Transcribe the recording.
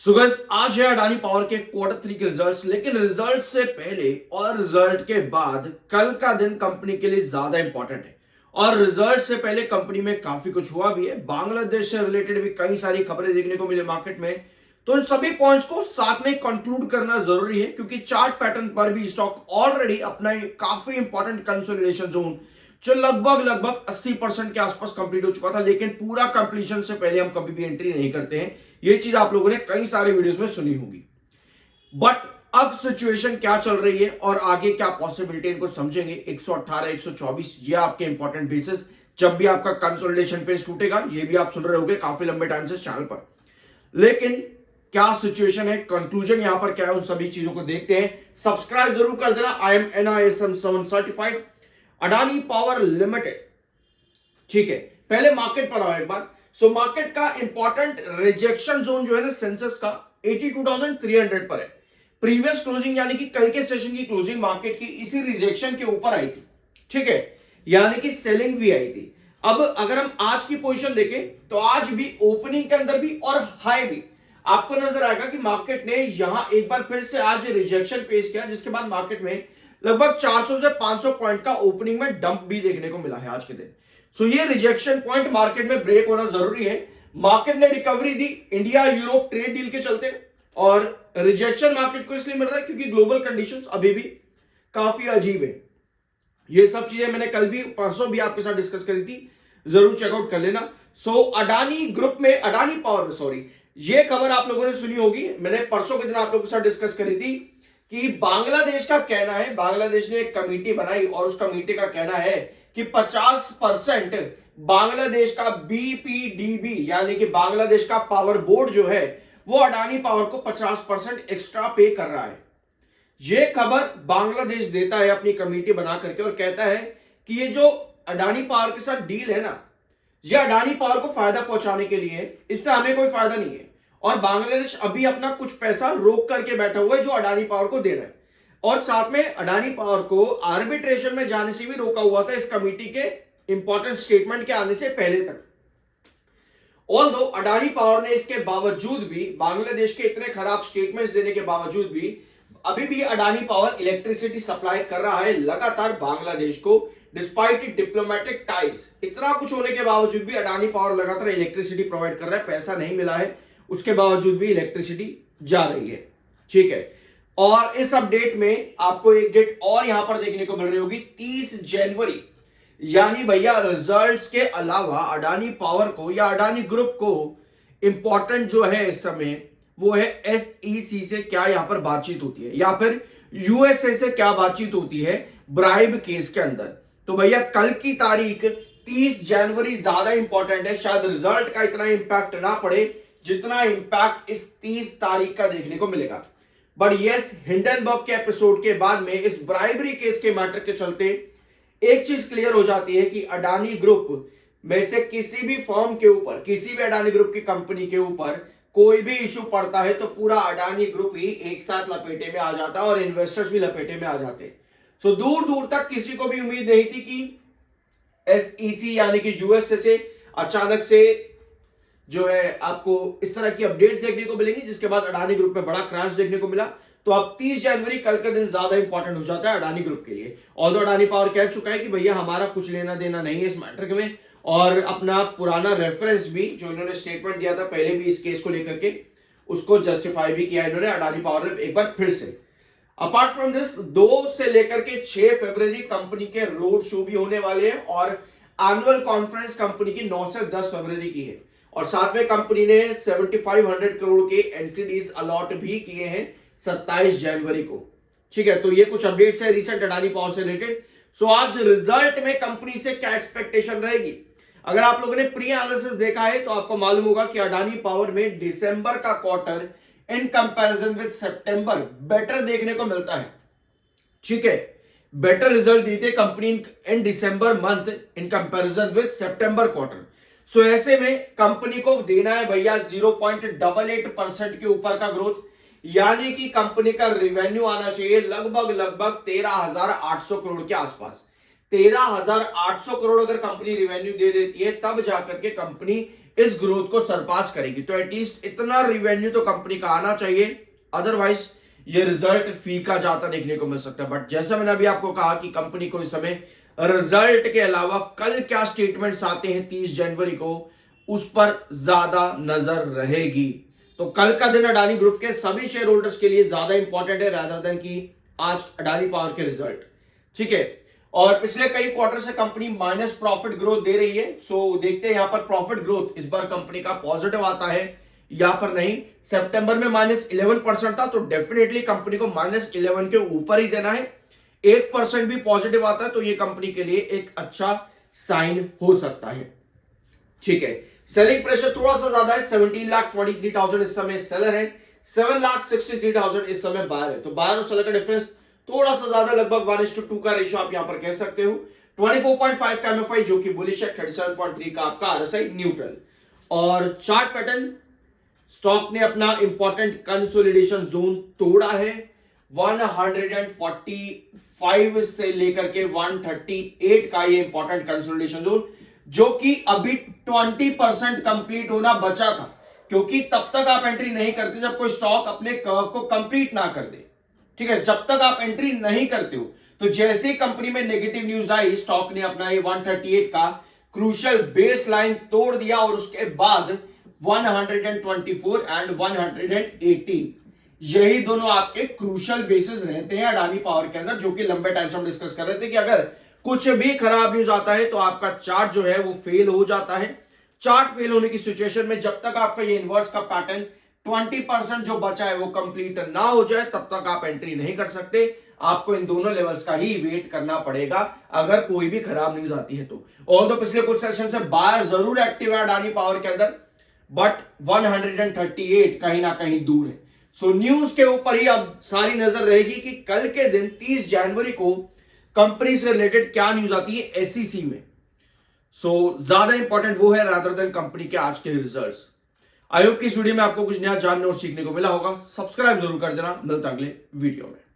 So guys आज है Adani power के क्वार्टर 3 के रिजल्ट्स। लेकिन रिजल्ट से पहले और रिजल्ट के बाद कल का दिन कंपनी के लिए ज्यादा इंपॉर्टेंट है। और रिजल्ट से पहले कंपनी में काफी कुछ हुआ भी है, बांग्लादेश से रिलेटेड भी कई सारी खबरें देखने को मिले मार्केट में। तो इन सभी पॉइंट्स को साथ में कंक्लूड करना जरूरी है, क्योंकि चार्ट पैटर्न पर भी स्टॉक ऑलरेडी अपना काफी इंपॉर्टेंट कंसोलिडेशन जोन जो लगभग लगभग 80% के आसपास कंप्लीट हो चुका था, लेकिन पूरा कंप्लीशन से पहले हम कभी भी एंट्री नहीं करते हैं। ये चीज आप लोगों ने कई सारे वीडियोस में सुनी होगी। बट अब सिचुएशन क्या चल रही है और आगे क्या पॉसिबिलिटी, इनको समझेंगे। 118 124 ये आपके इंपॉर्टेंट बेसिस जब भी आपका कंसोलिडेशन फेज टूटेगा, ये भी आप सुन रहे होंगे काफी लंबे टाइम से चैनल पर। लेकिन क्या सिचुएशन है, कंक्लूजन यहां पर क्या है, उन सभी चीजों को देखते हैं। सब्सक्राइब जरूर कर देना। I am NISM 7 certified Adani power limited. ठीक है, पहले मार्केट पर आओ एक बार। सो मार्केट का इंपॉर्टेंट रिजेक्शन जोन जो है ना, सेंसेक्स का 82,300 पर है। प्रीवियस क्लोजिंग यानी कि कल के सेशन की क्लोजिंग मार्केट की इसी रिजेक्शन के ऊपर आई थी। ठीक है, यानी कि सेलिंग भी आई थी। अब अगर हम आज की पोजीशन देखें तो आज भी ओपनिंग के अंदर भी और हाई भी आपको नजर आएगा कि मार्केट ने यहां एक बार फिर से आज रिजेक्शन फेस किया, जिसके बाद मार्केट में लगभग 400 से 500 पॉइंट का ओपनिंग में डंप भी देखने को मिला है आज के दिन। सो ये रिजेक्शन पॉइंट मार्केट में ब्रेक होना जरूरी है। मार्केट ने रिकवरी दी इंडिया यूरोप ट्रेड डील के चलते, और रिजेक्शन मार्केट को इसलिए मिल रहा है क्योंकि ग्लोबल कंडीशंस अभी भी काफी अजीब है। ये सब चीजें मैंने कल भी परसों भी आपके साथ डिस्कस करी थी, जरूर चेकआउट कर लेना। सो अडानी ग्रुप में, अडानी पावर में सॉरी, ये खबर आप लोगों ने सुनी होगी, मैंने परसों के दिन आप लोगों के साथ डिस्कस करी थी कि बांग्लादेश का कहना है, बांग्लादेश ने एक कमेटी बनाई और उस कमेटी का कहना है कि 50% बांग्लादेश का BPDB यानी कि बांग्लादेश का पावर बोर्ड जो है वो अडानी पावर को 50% एक्स्ट्रा पे कर रहा है। यह खबर बांग्लादेश देता है अपनी कमेटी बना करके और कहता है कि ये जो अडानी पावर के साथ डील है ना, यह अडानी पावर को फायदा पहुंचाने के लिए, इससे हमें कोई फायदा नहीं है। और बांग्लादेश अभी अपना कुछ पैसा रोक करके बैठा हुआ है जो अडानी पावर को दे रहा है, और साथ में अडानी पावर को आर्बिट्रेशन में जाने से भी रोका हुआ था इस कमेटी के इंपॉर्टेंट स्टेटमेंट के आने से पहले तक। ऑल्दो अडानी पावर ने इसके बावजूद भी, बांग्लादेश के इतने खराब स्टेटमेंट्स देने के बावजूद भी, अभी भी अडानी पावर इलेक्ट्रिसिटी सप्लाई कर रहा है लगातार बांग्लादेश को, डिस्पाइट डिप्लोमेटिक टाइज। इतना कुछ होने के बावजूद भी अडानी पावर लगातार इलेक्ट्रिसिटी प्रोवाइड कर रहा है। पैसा नहीं मिला है, उसके बावजूद भी इलेक्ट्रिसिटी जा रही है। ठीक है, और इस अपडेट में आपको एक डेट और यहां पर देखने को मिल रही होगी, 30 जनवरी। यानी भैया रिजल्ट्स के अलावा अडानी पावर को या अडानी ग्रुप को इंपॉर्टेंट जो है इस समय वो है SEC से क्या यहां पर बातचीत होती है, या फिर USA से क्या बातचीत होती है ब्राइब केस के अंदर। तो भैया कल की तारीख 30 जनवरी ज्यादा इंपॉर्टेंट है। शायद रिजल्ट का इतना इंपैक्ट ना पड़े जितना इंपैक्ट इस 30 तारीख का देखने को मिलेगा। बट यस, हिंडनबर्ग के एपिसोड के बाद में इस ब्राइबरी केस के मैटर के चलते एक चीज क्लियर हो जाती है कि अडानी ग्रुप में से किसी भी फर्म के ऊपर, किसी भी अडानी ग्रुप की कंपनी के ऊपर कोई भी इशू पड़ता है तो पूरा अडानी ग्रुप ही एक साथ लपेटे में आ जाता है और इन्वेस्टर्स भी लपेटे में आ जाते हैं। सो दूर दूर तक किसी को भी उम्मीद नहीं थी कि SEC यानी कि USA से अचानक से जो है आपको इस तरह की अपडेट्स देखने को मिलेंगी, जिसके बाद अडानी ग्रुप में बड़ा क्रैश देखने को मिला। तो अब 30 जनवरी कल का दिन ज्यादा इंपॉर्टेंट हो जाता है अडानी ग्रुप के लिए। ऑल्दो अडानी पावर कह चुका है कि भैया हमारा कुछ लेना देना नहीं है इस मैटर में, और अपना पुराना रेफरेंस भी जो इन्होंने स्टेटमेंट दिया था पहले भी इस केस को लेकर के, उसको जस्टिफाई भी किया इन्होंने अडानी पावर ने एक बार फिर से। अपार्ट फ्रॉम दिस 2 से लेकर के 6 फरवरी कंपनी के रोड शो भी होने वाले हैं, और एनुअल कॉन्फ्रेंस कंपनी की 9 से 10 फरवरी की है। और साथ में कंपनी ने 7500 करोड़ के NCDs अलॉट भी किए हैं 27 जनवरी को। ठीक है, तो ये कुछ अपडेट्स है रिसेंट अडानी पावर से रिलेटेड। सो आज रिजल्ट में कंपनी से क्या एक्सपेक्टेशन रहेगी, अगर आप लोगों ने प्री एनालिसिस देखा है तो आपको मालूम होगा कि अडानी पावर में दिसंबर का quarter in comparison with September better देखने को मिलता है। ठीक है, बेटर रिजल्ट दी थी company in December month in comparison with September quarter. So ऐसे में कंपनी को देना है भैया 0.88% के ऊपर का ग्रोथ, यानी कि कंपनी का रेवेन्यू आना चाहिए लगभग लगभग 13,800 करोड़ के आसपास। 13,800 करोड़ अगर कंपनी रेवेन्यू दे देती है तब जाकर के कंपनी इस ग्रोथ को सरपास करेगी। तो एटलीस्ट इतना रिवेन्यू तो कंपनी का आना चाहिए, अदरवाइज ये रिजल्ट फीका जाता देखने को मिल सकता है। बट जैसा मैंने अभी आपको कहा कि कंपनी को इस समय रिजल्ट के अलावा कल क्या स्टेटमेंट्स आते हैं 30 जनवरी को, उस पर ज्यादा नजर रहेगी। तो कल का दिन अडानी ग्रुप के सभी शेयर होल्डर्स के लिए ज्यादा इंपॉर्टेंट है रादर देन कि आज अडानी पावर के रिजल्ट, ठीक है। और पिछले कई क्वार्टर से कंपनी माइनस प्रॉफिट ग्रोथ दे रही है। सो देखते हैं यहां पर प्रॉफिट ग्रोथ इस बार कंपनी का पॉजिटिव आता है या पर नहीं। सितंबर में -11% था, तो डेफिनेटली कंपनी को -11 के ऊपर ही देना है। 1% भी पॉजिटिव आता है तो ये कंपनी के लिए एक अच्छा साइन हो सकता है, ठीक है। सेलिंग प्रेशर थोड़ा सा ज्यादा है, 17,23,000 इस समय सेलर है, 7,63,000 इस समय बायर है। तो बायर और सेलर का डिफरेंस थोड़ा सा ज्यादा, लगभग 1:2 का रेशियो आप यहां पर कह सकते हो। 24.5 का एमएफआई जो कि बुलिश है, 37.3 का आपका आरएसआई न्यूट्रल। और चार्ट पैटर्न, स्टॉक ने अपना इंपॉर्टेंट कंसोलिडेशन जोन तोड़ा है 145 से लेकर के 138 का ये इंपॉर्टेंट कंसोलिडेशन जोन, जो कि अभी 20% कंप्लीट होना बचा था, क्योंकि तब तक आप एंट्री नहीं करते जब कोई स्टॉक अपने कर्व को कंप्लीट ना कर दे, ठीक है। जब तक आप एंट्री नहीं करते हो, तो जैसे कंपनी में नेगेटिव न्यूज आई, स्टॉक ने अपना ये 138 का क्रूशियल बेस लाइन तोड़ दिया और उसके बाद 124 एंड 118, यही दोनों आपके क्रूशियल बेसिस रहते हैं अडानी पावर के अंदर, जो कि लंबे टाइम से हम डिस्कस कर रहे थे कि अगर कुछ भी खराब न्यूज आता है तो आपका चार्ट जो है वो फेल हो जाता है। चार्ट फेल होने की सिचुएशन में जब तक आपका ये इनवर्स का पैटर्न 20% जो बचा है वो कंप्लीट ना हो जाए, तब तक आप एंट्री नहीं कर सकते। आपको इन दोनों लेवल्स का ही वेट करना पड़ेगा अगर कोई भी खराब न्यूज आती है तो। और तो पिछले कुछ सेशन से बायर जरूर एक्टिव है अडानी पावर के अंदर, बट 138 कहीं ना कहीं दूर है। सो न्यूज के ऊपर ही अब सारी नजर रहेगी कि कल के दिन 30 जनवरी को कंपनी से रिलेटेड क्या न्यूज आती है एसईसी में। सो ज्यादा इंपॉर्टेंट वो है रादर देन कंपनी के आज के रिजल्ट्स। आई होप कि इस वीडियो में आपको कुछ नया जानने और सीखने को मिला होगा। सब्सक्राइब जरूर कर देना, मिलता अगले वीडियो में।